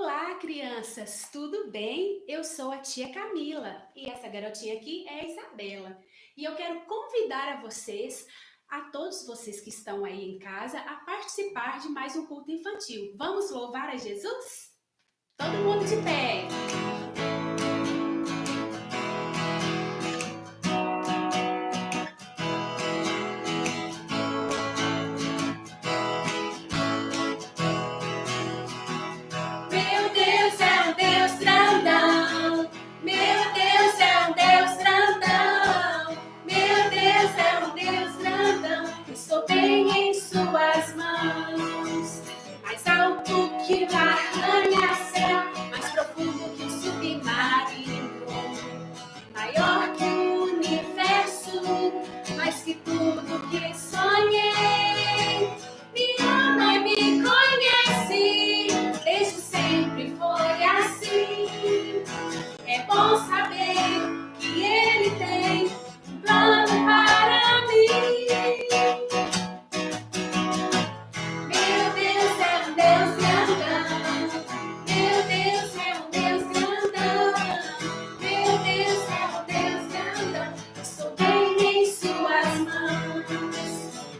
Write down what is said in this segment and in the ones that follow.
Olá, crianças, tudo bem? Eu sou a tia Camila e essa garotinha aqui é a Isabela. E eu quero convidar a todos vocês que estão aí em casa, a participar de mais um culto infantil. Vamos louvar a Jesus? Todo mundo de pé! Meu Deus é um Deus grandão, meu Deus é um Deus grandão, meu Deus é um Deus grandão, estou bem em suas mãos. Mais alto que o arranha-céu, mais profundo que o submarino, maior que o universo, mais que tudo que sonhei. Me ama e me conhece, desde sempre foi assim. É bom saber que Ele tem um plano para mim. Meu Deus é um Deus grandão, meu Deus é um Deus grandão, meu Deus é um Deus grandão, estou bem em suas mãos.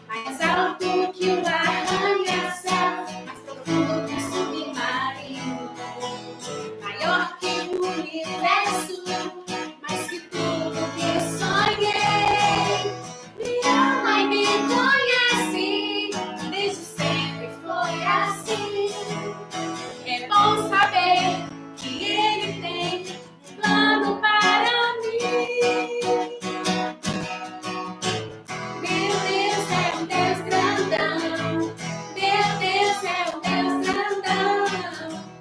Mais alto que o arranha-céu, mais profundo que o submarino, maior que o universo, mais que tudo que sonhei. Me ama e me conhece, desde sempre foi assim. É bom saber que Ele tem um plano para mim. Meu Deus é um Deus grandão, meu Deus é um Deus grandão,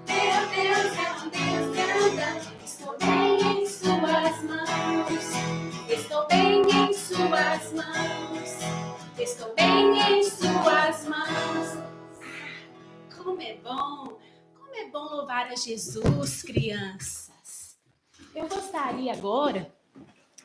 meu Deus é um Deus grandão. Estou bem em suas mãos, estou bem em suas mãos, estou bem em suas mãos. Como é bom louvar a Jesus, crianças. Eu gostaria agora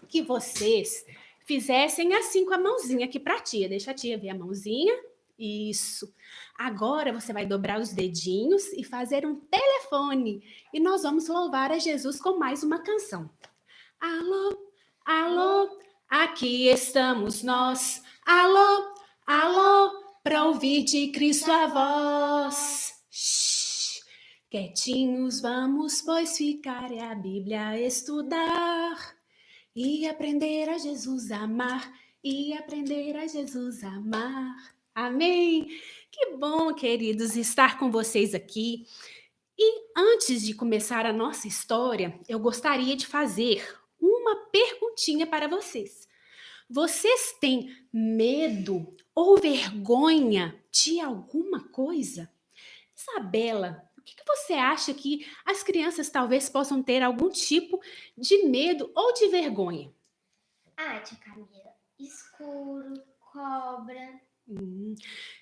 que vocês fizessem assim com a mãozinha aqui para a tia. Deixa a tia ver a mãozinha. Isso. Agora você vai dobrar os dedinhos e fazer um telefone. E nós vamos louvar a Jesus com mais uma canção. Alô, alô, aqui estamos nós. Alô, alô, para ouvir de Cristo a voz. Shhh, quietinhos vamos, pois ficar é a Bíblia estudar. E aprender a Jesus amar, e aprender a Jesus amar. Amém? Que bom, queridos, estar com vocês aqui. E antes de começar a nossa história, eu gostaria de fazer uma perguntinha para vocês. Vocês têm medo ou vergonha de alguma coisa? Isabela, o que você acha que as crianças talvez possam ter algum tipo de medo ou de vergonha? Tia Camila, escuro, cobra.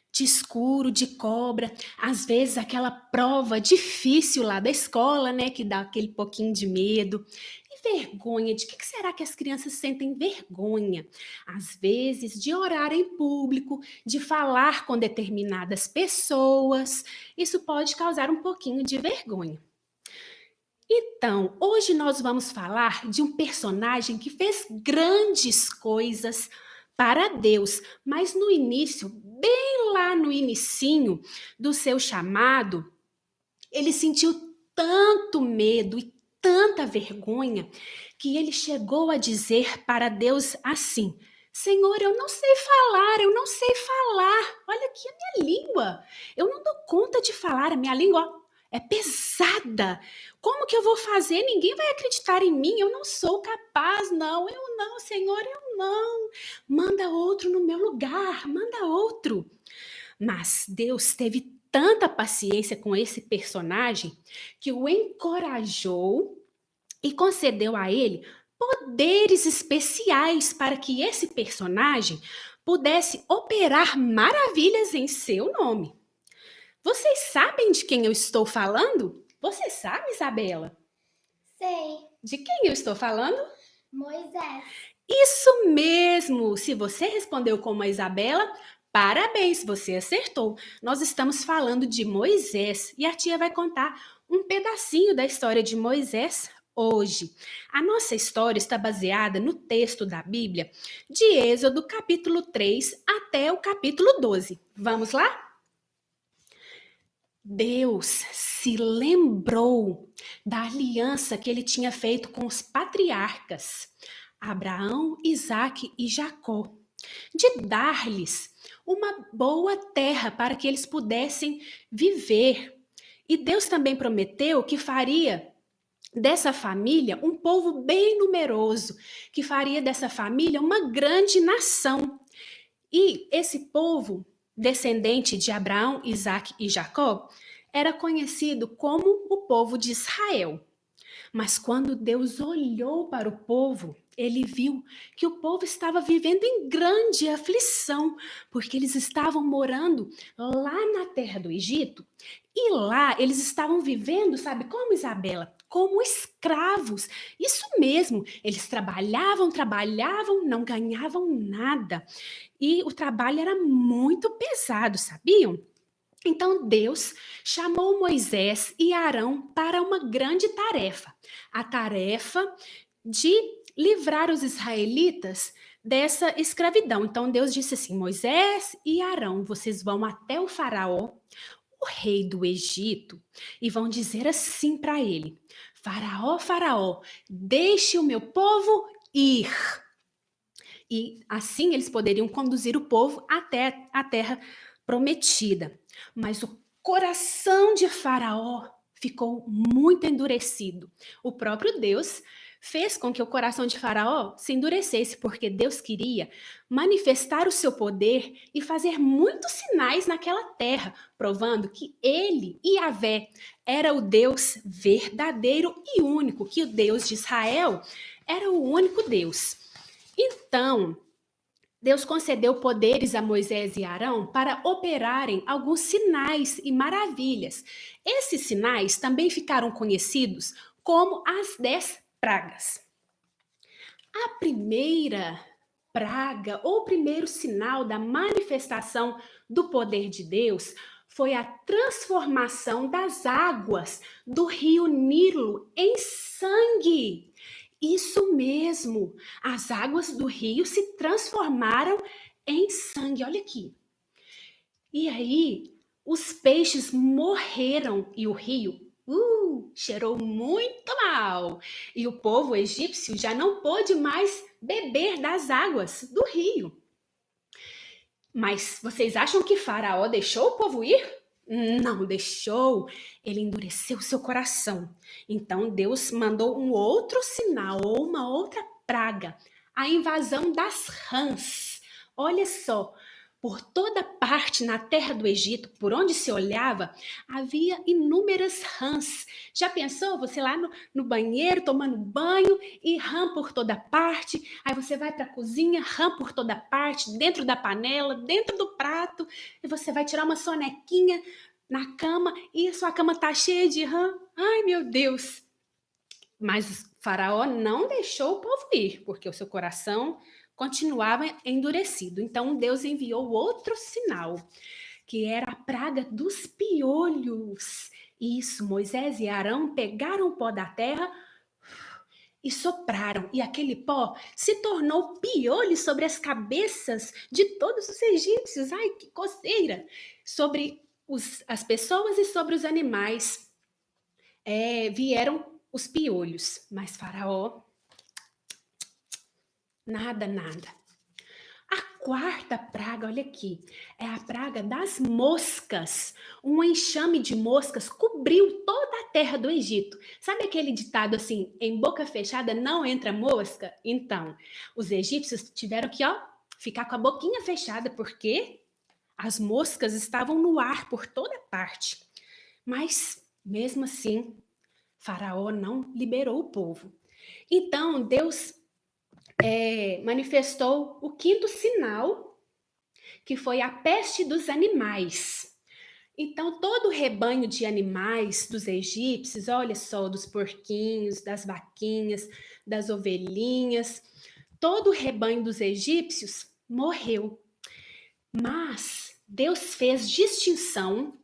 De escuro, de cobra, às vezes aquela prova difícil lá da escola, né, que dá aquele pouquinho de medo. E vergonha, de que será que as crianças sentem vergonha? Às vezes de orar em público, de falar com determinadas pessoas, isso pode causar um pouquinho de vergonha. Então, hoje nós vamos falar de um personagem que fez grandes coisas para Deus, mas no início, bem lá no inicinho do seu chamado, ele sentiu tanto medo e tanta vergonha que ele chegou a dizer para Deus assim: Senhor, eu não sei falar, eu não sei falar. Olha aqui a minha língua. Eu não dou conta de falar, a minha língua é pesada. Como que eu vou fazer? Ninguém vai acreditar em mim. Eu não sou capaz, não. Eu não, Senhor, eu não. Manda outro no meu lugar, manda outro. Mas Deus teve tanta paciência com esse personagem que o encorajou e concedeu a ele poderes especiais para que esse personagem pudesse operar maravilhas em seu nome. Vocês sabem de quem eu estou falando? Você sabe, Isabela? Sei, De quem eu estou falando? Moisés. Isso mesmo! Se você respondeu como a Isabela, parabéns, você acertou. Nós estamos falando de Moisés e a tia vai contar um pedacinho da história de Moisés hoje. A nossa história está baseada no texto da Bíblia de Êxodo, capítulo 3 até o capítulo 12. Vamos lá? Deus se lembrou da aliança que ele tinha feito com os patriarcas, Abraão, Isaque e Jacó, de dar-lhes uma boa terra para que eles pudessem viver. E Deus também prometeu que faria dessa família um povo bem numeroso, que faria dessa família uma grande nação. E esse povo, descendente de Abraão, Isaque e Jacó, era conhecido como o povo de Israel. Mas quando Deus olhou para o povo, ele viu que o povo estava vivendo em grande aflição, porque eles estavam morando lá na terra do Egito, e lá eles estavam vivendo, sabe como, Isabela? Como escravos. Isso mesmo, eles trabalhavam, não ganhavam nada. E o trabalho era muito pesado, sabiam? Então Deus chamou Moisés e Arão para uma grande tarefa, a tarefa de livrar os israelitas dessa escravidão. Então Deus disse assim: Moisés e Arão, vocês vão até o faraó, o rei do Egito, e vão dizer assim para ele: Faraó, Faraó, deixe o meu povo ir. E assim eles poderiam conduzir o povo até a terra prometida. Mas o coração de Faraó ficou muito endurecido. O próprio Deus fez com que o coração de Faraó se endurecesse, porque Deus queria manifestar o seu poder e fazer muitos sinais naquela terra, provando que ele, Yahvé, era o Deus verdadeiro e único, que o Deus de Israel era o único Deus. Então, Deus concedeu poderes a Moisés e Arão para operarem alguns sinais e maravilhas. Esses sinais também ficaram conhecidos como as 10 pragas. A primeira praga, ou primeiro sinal da manifestação do poder de Deus, foi a transformação das águas do rio Nilo em sangue. Isso mesmo, as águas do rio se transformaram em sangue. Olha aqui. E aí, os peixes morreram e o rio cheirou muito mal. E o povo egípcio já não pôde mais beber das águas do rio. Mas vocês acham que Faraó deixou o povo ir? Não deixou. Ele endureceu seu coração. Então Deus mandou um outro sinal, ou uma outra praga, a invasão das rãs. Olha só, por toda parte na terra do Egito, por onde se olhava, havia inúmeras rãs. Já pensou você lá no banheiro tomando banho e rã por toda parte? Aí você vai para a cozinha, rã por toda parte, dentro da panela, dentro do prato, e você vai tirar uma sonequinha na cama e a sua cama tá cheia de rã. Ai, meu Deus! Mas Faraó não deixou o povo ir, porque o seu coração continuava endurecido. Então Deus enviou outro sinal, que era a praga dos piolhos. Isso, Moisés e Arão pegaram o pó da terra e sopraram, e aquele pó se tornou piolho sobre as cabeças de todos os egípcios. Ai, que coceira! Sobre as pessoas e sobre os animais vieram os piolhos, mas Faraó, nada, nada. A quarta praga, olha aqui, é a praga das moscas. Um enxame de moscas cobriu toda a terra do Egito. Sabe aquele ditado assim, em boca fechada não entra mosca? Então, os egípcios tiveram que, ficar com a boquinha fechada, porque as moscas estavam no ar por toda parte. Mas, mesmo assim, Faraó não liberou o povo. Então, Deus manifestou o quinto sinal, que foi a peste dos animais. Então, todo o rebanho de animais dos egípcios, olha só, dos porquinhos, das vaquinhas, das ovelhinhas, todo o rebanho dos egípcios morreu. Mas Deus fez distinção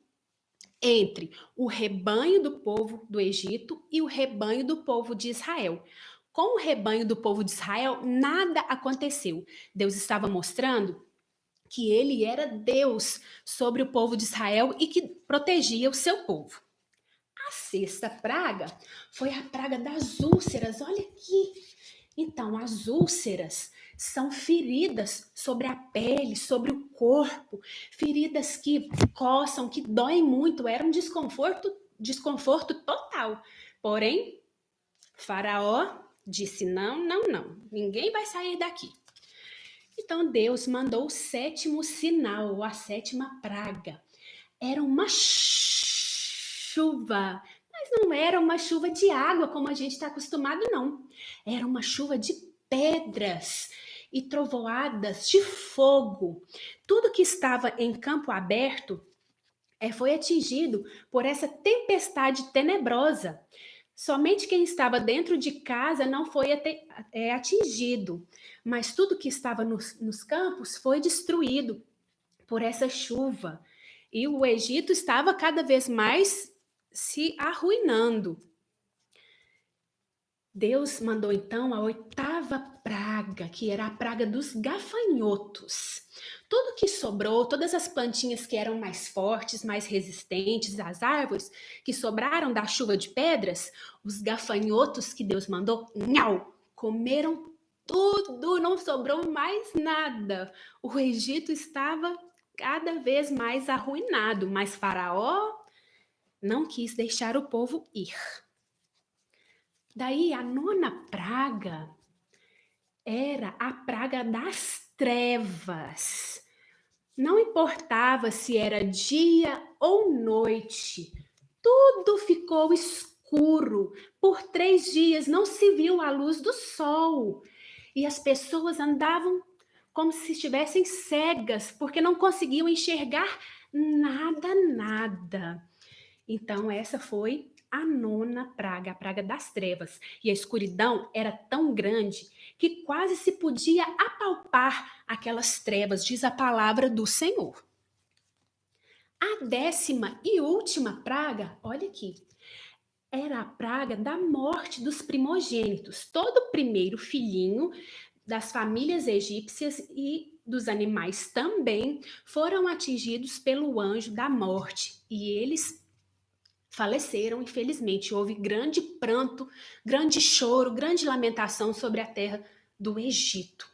entre o rebanho do povo do Egito e o rebanho do povo de Israel. Com o rebanho do povo de Israel, nada aconteceu. Deus estava mostrando que ele era Deus sobre o povo de Israel e que protegia o seu povo. A sexta praga foi a praga das úlceras. Olha aqui. Então, as úlceras são feridas sobre a pele, sobre o corpo, feridas que coçam, que doem muito. Era um desconforto total. Porém, Faraó disse: não, não, não, ninguém vai sair daqui. Então Deus mandou o sétimo sinal, ou a sétima praga. Era uma chuva, mas não era uma chuva de água como a gente está acostumado, não. Era uma chuva de pedras e trovoadas de fogo. Tudo que estava em campo aberto foi atingido por essa tempestade tenebrosa. Somente quem estava dentro de casa não foi atingido, mas tudo que estava nos campos foi destruído por essa chuva. E o Egito estava cada vez mais se arruinando. Deus mandou então a oitava praga, que era a praga dos gafanhotos. Tudo que sobrou, todas as plantinhas que eram mais fortes, mais resistentes, as árvores que sobraram da chuva de pedras, os gafanhotos que Deus mandou, nhau, comeram tudo, não sobrou mais nada. O Egito estava cada vez mais arruinado, mas Faraó não quis deixar o povo ir. Daí a nona praga era a praga das trevas. Não importava se era dia ou noite, tudo ficou escuro. Por 3 dias não se viu a luz do sol. E as pessoas andavam como se estivessem cegas, porque não conseguiam enxergar nada, nada. Então, essa foi a nona praga, a praga das trevas. E a escuridão era tão grande que quase se podia apalpar aquelas trevas, diz a palavra do Senhor. A 10ª e última praga, olha aqui, era a praga da morte dos primogênitos. Todo primeiro filhinho das famílias egípcias e dos animais também foram atingidos pelo anjo da morte. E eles faleceram, infelizmente. Houve grande pranto, grande choro, grande lamentação sobre a terra do Egito.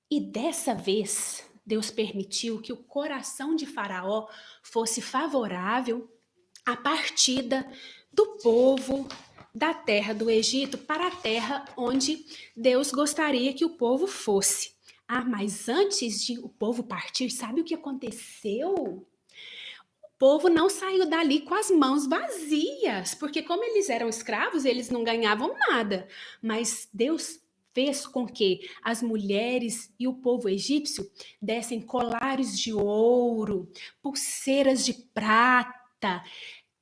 E dessa vez, Deus permitiu que o coração de Faraó fosse favorável à partida do povo da terra do Egito para a terra onde Deus gostaria que o povo fosse. Ah, mas antes de o povo partir, sabe o que aconteceu? O povo não saiu dali com as mãos vazias, porque como eles eram escravos, eles não ganhavam nada. Mas Deus fez com que as mulheres e o povo egípcio dessem colares de ouro, pulseiras de prata,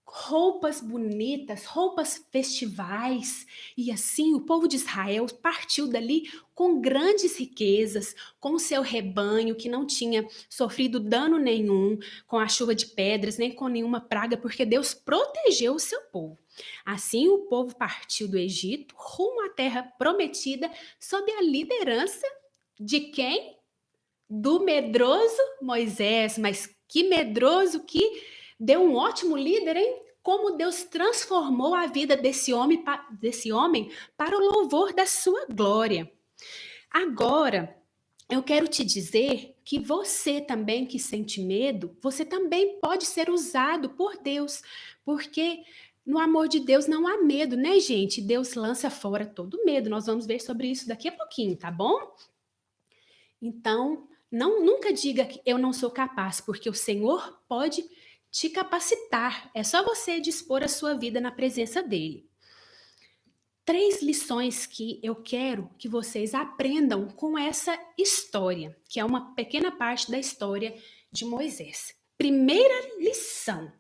roupas bonitas, roupas festivais. E assim o povo de Israel partiu dali com grandes riquezas, com seu rebanho que não tinha sofrido dano nenhum com a chuva de pedras, nem com nenhuma praga, porque Deus protegeu o seu povo. Assim o povo partiu do Egito rumo à terra prometida sob a liderança de quem? Do medroso Moisés. Mas que medroso, que deu um ótimo líder, hein? Como Deus transformou a vida desse homem para o louvor da sua glória. Agora, eu quero te dizer que você também que sente medo, você também pode ser usado por Deus, porque no amor de Deus não há medo, né, gente? Deus lança fora todo medo. Nós vamos ver sobre isso daqui a pouquinho, tá bom? Então, nunca diga que eu não sou capaz, porque o Senhor pode te capacitar. É só você dispor a sua vida na presença dele. 3 lições que eu quero que vocês aprendam com essa história, que é uma pequena parte da história de Moisés. Primeira lição: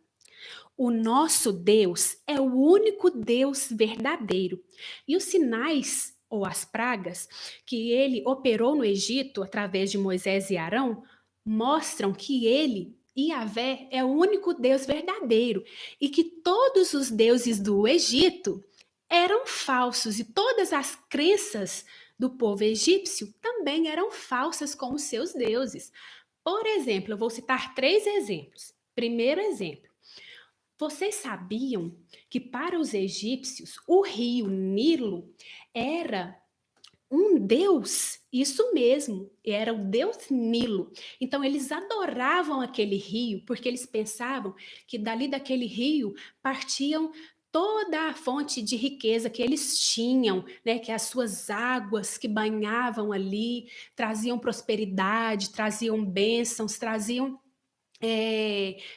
o nosso Deus é o único Deus verdadeiro. E os sinais ou as pragas que ele operou no Egito através de Moisés e Arão mostram que ele Yahvé é o único Deus verdadeiro e que todos os deuses do Egito eram falsos e todas as crenças do povo egípcio também eram falsas como seus deuses. Por exemplo, eu vou citar 3 exemplos. Primeiro exemplo, vocês sabiam que para os egípcios o rio Nilo era um deus? Isso mesmo, era o deus Nilo. Então eles adoravam aquele rio porque eles pensavam que dali daquele rio partiam toda a fonte de riqueza que eles tinham, né, que as suas águas que banhavam ali traziam prosperidade, traziam bênçãos, traziam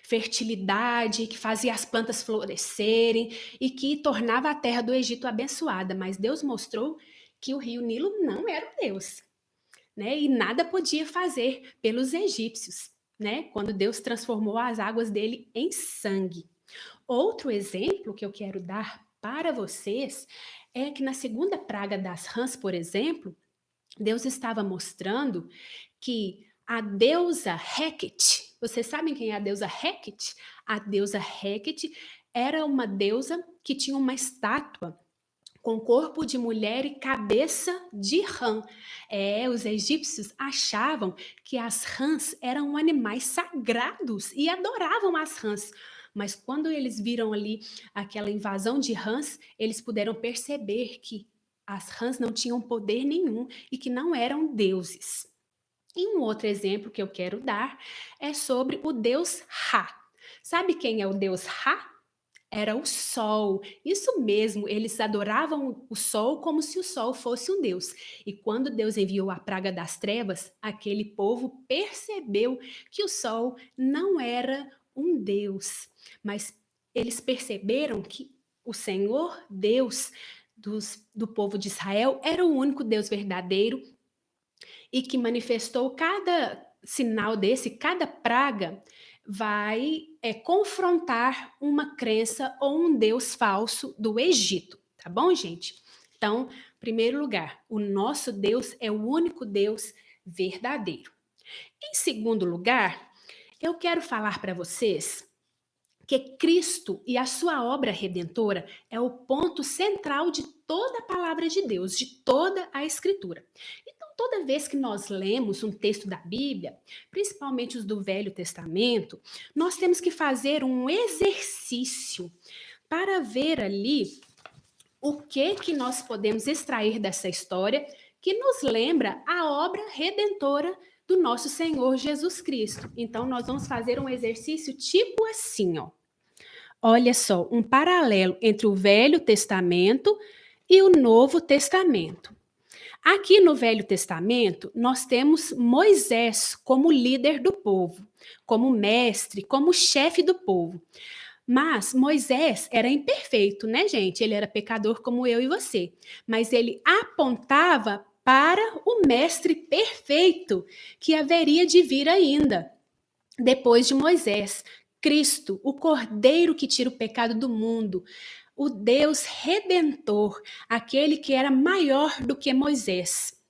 fertilidade, que fazia as plantas florescerem e que tornava a terra do Egito abençoada. Mas Deus mostrou que o rio Nilo não era um Deus, né? E nada podia fazer pelos egípcios, né? Quando Deus transformou as águas dele em sangue. Outro exemplo que eu quero dar para vocês é que na segunda praga das rãs, por exemplo, Deus estava mostrando que a deusa Hecate, vocês sabem quem é a deusa Hecate? A deusa Hecate era uma deusa que tinha uma estátua com corpo de mulher e cabeça de rã. Os egípcios achavam que as rãs eram animais sagrados e adoravam as rãs. Mas quando eles viram ali aquela invasão de rãs, eles puderam perceber que as rãs não tinham poder nenhum e que não eram deuses. E um outro exemplo que eu quero dar é sobre o deus Ra. Sabe quem é o deus Ra? Era o sol. Isso mesmo, eles adoravam o sol como se o sol fosse um deus. E quando Deus enviou a praga das trevas, aquele povo percebeu que o sol não era um deus, mas eles perceberam que o Senhor Deus do povo de Israel era o único Deus verdadeiro e que manifestou cada sinal desse, cada praga vai confrontar uma crença ou um deus falso do Egito, tá bom, gente? Então, em primeiro lugar, o nosso Deus é o único Deus verdadeiro. Em segundo lugar, eu quero falar para vocês que Cristo e a sua obra redentora é o ponto central de toda a palavra de Deus, de toda a Escritura. Então, toda vez que nós lemos um texto da Bíblia, principalmente os do Velho Testamento, nós temos que fazer um exercício para ver ali o que nós podemos extrair dessa história que nos lembra a obra redentora do nosso Senhor Jesus Cristo. Então, nós vamos fazer um exercício tipo assim, ó. Olha só, um paralelo entre o Velho Testamento e o Novo Testamento. Aqui no Velho Testamento, nós temos Moisés como líder do povo, como mestre, como chefe do povo. Mas Moisés era imperfeito, né, gente? Ele era pecador como eu e você. Mas ele apontava para o mestre perfeito que haveria de vir ainda, depois de Moisés. Cristo, o Cordeiro que tira o pecado do mundo, o Deus redentor, aquele que era maior do que Moisés.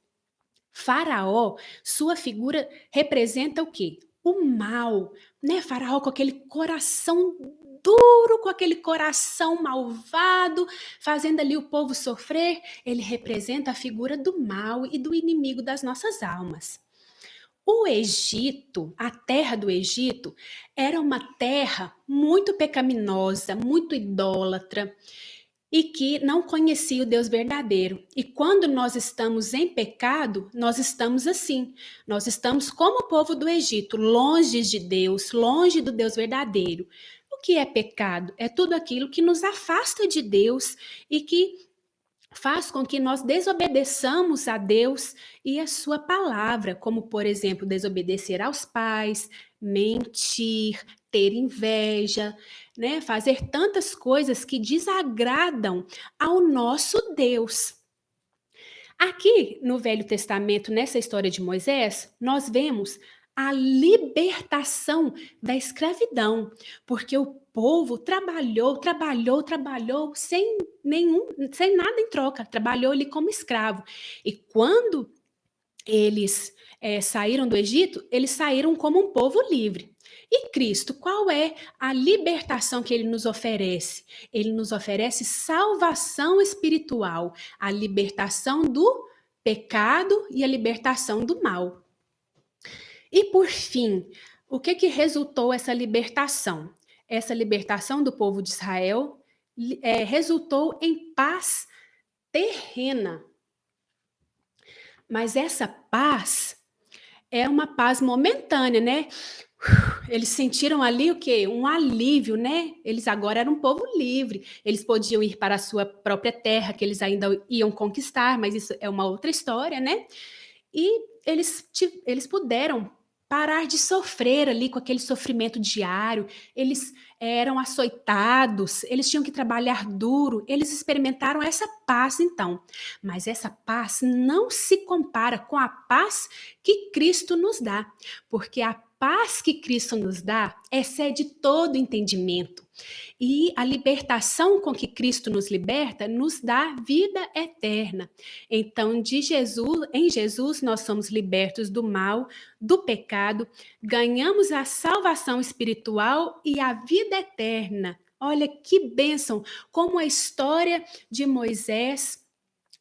Faraó, sua figura representa o quê? O mal, né? Faraó com aquele coração duro, com aquele coração malvado, fazendo ali o povo sofrer, ele representa a figura do mal e do inimigo das nossas almas. O Egito, a terra do Egito, era uma terra muito pecaminosa, muito idólatra e que não conhecia o Deus verdadeiro. E quando nós estamos em pecado, nós estamos assim. Nós estamos como o povo do Egito, longe de Deus, longe do Deus verdadeiro. O que é pecado? É tudo aquilo que nos afasta de Deus e que faz com que nós desobedeçamos a Deus e a sua palavra, como, por exemplo, desobedecer aos pais, mentir, ter inveja, né? Fazer tantas coisas que desagradam ao nosso Deus. Aqui no Velho Testamento, nessa história de Moisés, nós vemos a libertação da escravidão, porque o povo trabalhou sem nada em troca, trabalhou ali como escravo. E quando eles saíram do Egito, eles saíram como um povo livre. E Cristo, qual é a libertação que ele nos oferece? Ele nos oferece salvação espiritual, a libertação do pecado e a libertação do mal. E por fim, o que que resultou essa libertação? Essa libertação do povo de Israel resultou em paz terrena. Mas essa paz é uma paz momentânea, né? Eles sentiram ali o quê? Um alívio, né? Eles agora eram um povo livre. Eles podiam ir para a sua própria terra, que eles ainda iam conquistar, mas isso é uma outra história, né? E eles puderam parar de sofrer ali com aquele sofrimento diário. Eles eram açoitados, eles tinham que trabalhar duro, eles experimentaram essa paz então. Mas essa paz não se compara com a paz que Cristo nos dá, porque a paz que Cristo nos dá excede todo entendimento. E a libertação com que Cristo nos liberta nos dá vida eterna. Então, em Jesus nós somos libertos do mal, do pecado, ganhamos a salvação espiritual e a vida eterna. Olha que bênção, como a história de Moisés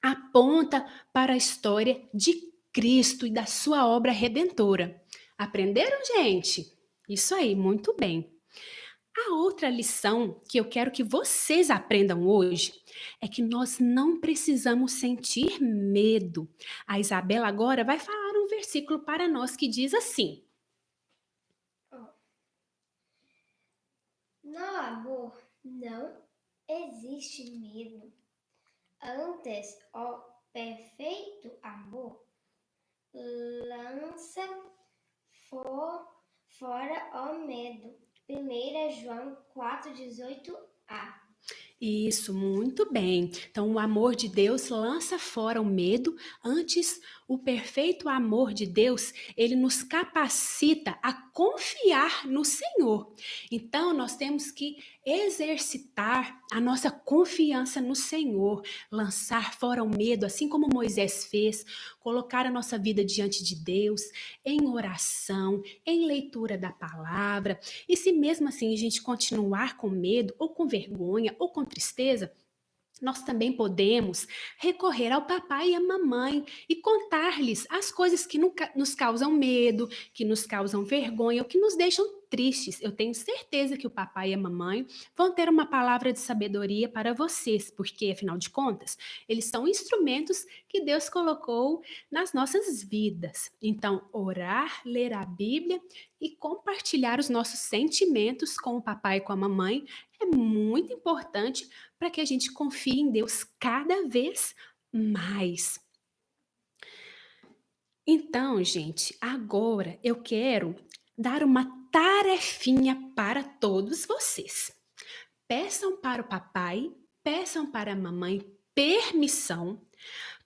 aponta para a história de Cristo e da sua obra redentora. Aprenderam, gente? Isso aí, muito bem. A outra lição que eu quero que vocês aprendam hoje é que nós não precisamos sentir medo. A Isabela agora vai falar um versículo para nós que diz assim: Ó, no amor não existe medo. Antes, o perfeito amor lança fora o medo. 1 João 4,18a. Isso, muito bem. Então, o amor de Deus lança fora o medo. Antes, o perfeito amor de Deus, ele nos capacita a confiar no Senhor. Então, nós temos que exercitar a nossa confiança no Senhor, lançar fora o medo, assim como Moisés fez, colocar a nossa vida diante de Deus, em oração, em leitura da palavra. E se mesmo assim a gente continuar com medo, ou com vergonha, ou com tristeza, nós também podemos recorrer ao papai e à mamãe e contar-lhes as coisas que nos causam medo, que nos causam vergonha ou que nos deixam tristes. Eu tenho certeza que o papai e a mamãe vão ter uma palavra de sabedoria para vocês, porque, afinal de contas, eles são instrumentos que Deus colocou nas nossas vidas. Então, orar, ler a Bíblia e compartilhar os nossos sentimentos com o papai e com a mamãe é muito importante para que a gente confie em Deus cada vez mais. Então, gente, agora eu quero dar uma tarefinha para todos vocês. Peçam para o papai, peçam para a mamãe permissão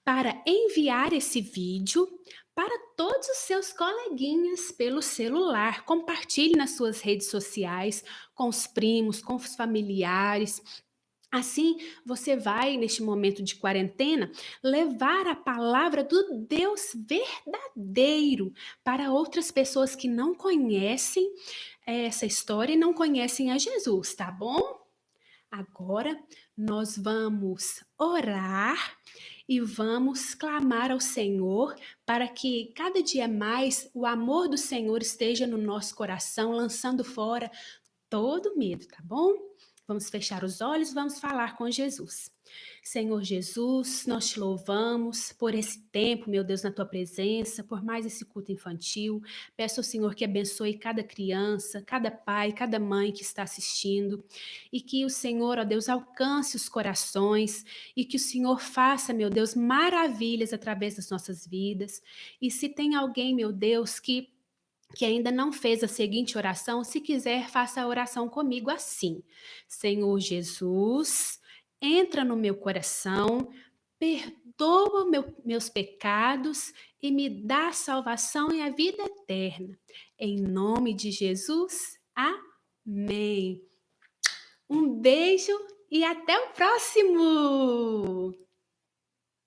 para enviar esse vídeo para todos os seus coleguinhas pelo celular. Compartilhe nas suas redes sociais, com os primos, com os familiares. Assim, você vai, neste momento de quarentena, levar a palavra do Deus verdadeiro para outras pessoas que não conhecem essa história e não conhecem a Jesus, tá bom? Agora nós vamos orar e vamos clamar ao Senhor para que cada dia mais o amor do Senhor esteja no nosso coração, lançando fora todo medo, tá bom? Vamos fechar os olhos, vamos falar com Jesus. Senhor Jesus, nós te louvamos por esse tempo, meu Deus, na tua presença, por mais esse culto infantil. Peço ao Senhor que abençoe cada criança, cada pai, cada mãe que está assistindo e que o Senhor, ó Deus, alcance os corações e que o Senhor faça, meu Deus, maravilhas através das nossas vidas. E se tem alguém, meu Deus, que ainda não fez a seguinte oração, se quiser, faça a oração comigo assim: Senhor Jesus, entra no meu coração, perdoa meus pecados e me dá a salvação e a vida eterna. Em nome de Jesus, amém. Um beijo e até o próximo!